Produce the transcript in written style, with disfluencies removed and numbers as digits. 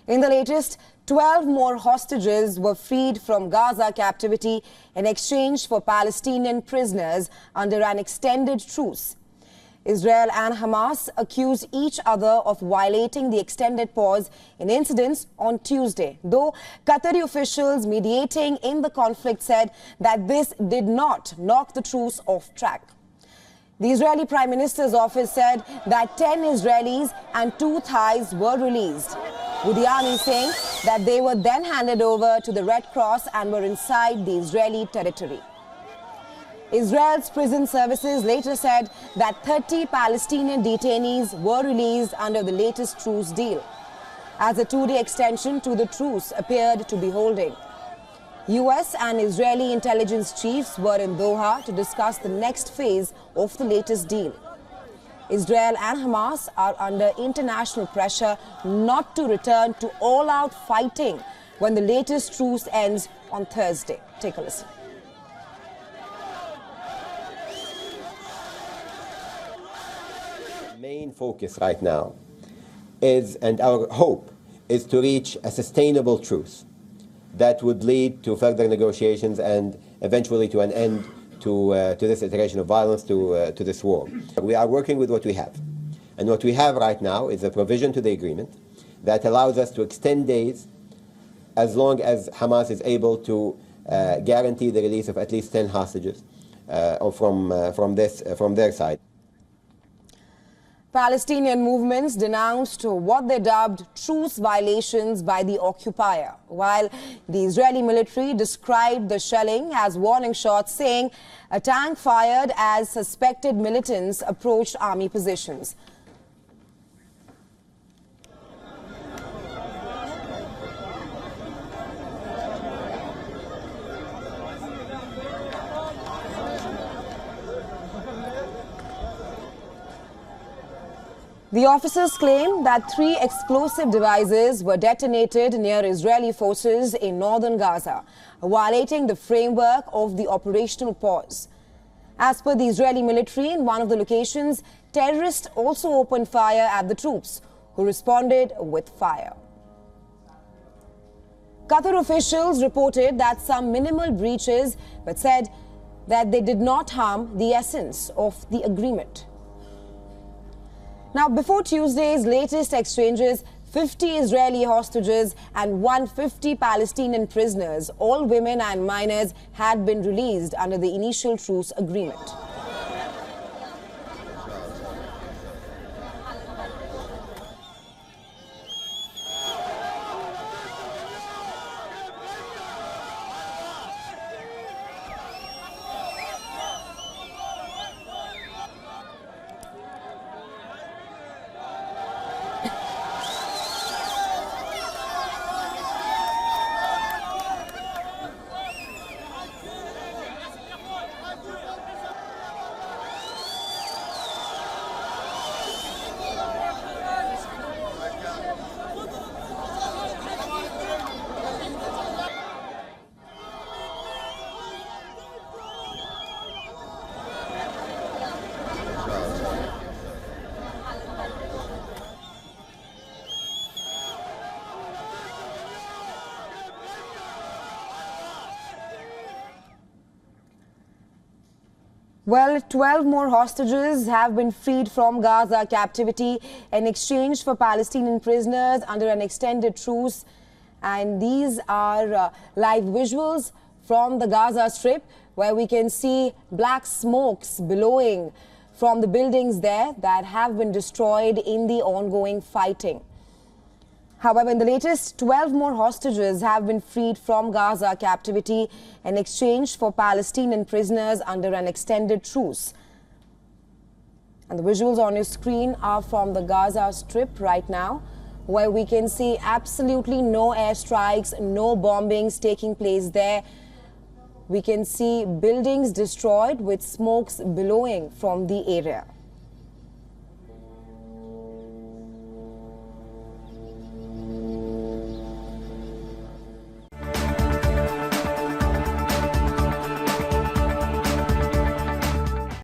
In the latest, 12 more hostages were freed from Gaza captivity in exchange for Palestinian prisoners under an extended truce. Israel and Hamas accuse each other of violating the extended pause in incidents on Tuesday, though Qatari officials mediating in the conflict said that this did not knock the truce off track. The Israeli Prime Minister's office said that 10 Israelis and 2 Thais were released, with the army saying that they were then handed over to the Red Cross and were inside the Israeli territory. Israel's prison services later said that 30 Palestinian detainees were released under the latest truce deal, as a 2-day extension to the truce appeared to be holding. US and Israeli intelligence chiefs were in Doha to discuss the next phase of the latest deal. Israel and Hamas are under international pressure not to return to all-out fighting when the latest truce ends on Thursday. Take a listen. Main focus right now is, and our hope is, to reach a sustainable truce that would lead to further negotiations and eventually to an end to this iteration of violence, to this war. We are working with what we have, and what we have right now is a provision to the agreement that allows us to extend days as long as Hamas is able to guarantee the release of at least 10 hostages from their side. Palestinian movements denounced what they dubbed truce violations by the occupier, while the Israeli military described the shelling as warning shots, saying a tank fired as suspected militants approached army positions. The officers claim that 3 explosive devices were detonated near Israeli forces in northern Gaza, violating the framework of the operational pause. As per the Israeli military, in one of the locations, terrorists also opened fire at the troops, who responded with fire. Qatar officials reported that some minimal breaches, but said that they did not harm the essence of the agreement. Now, before Tuesday's latest exchanges, 50 Israeli hostages and 150 Palestinian prisoners, all women and minors, had been released under the initial truce agreement. Well, 12 more hostages have been freed from Gaza captivity in exchange for Palestinian prisoners under an extended truce. And these are live visuals from the Gaza Strip, where we can see black smokes billowing from the buildings there that have been destroyed in the ongoing fighting. However, in the latest, 12 more hostages have been freed from Gaza captivity in exchange for Palestinian prisoners under an extended truce. And the visuals on your screen are from the Gaza Strip right now, where we can see absolutely no airstrikes, no bombings taking place there. We can see buildings destroyed with smokes billowing from the area.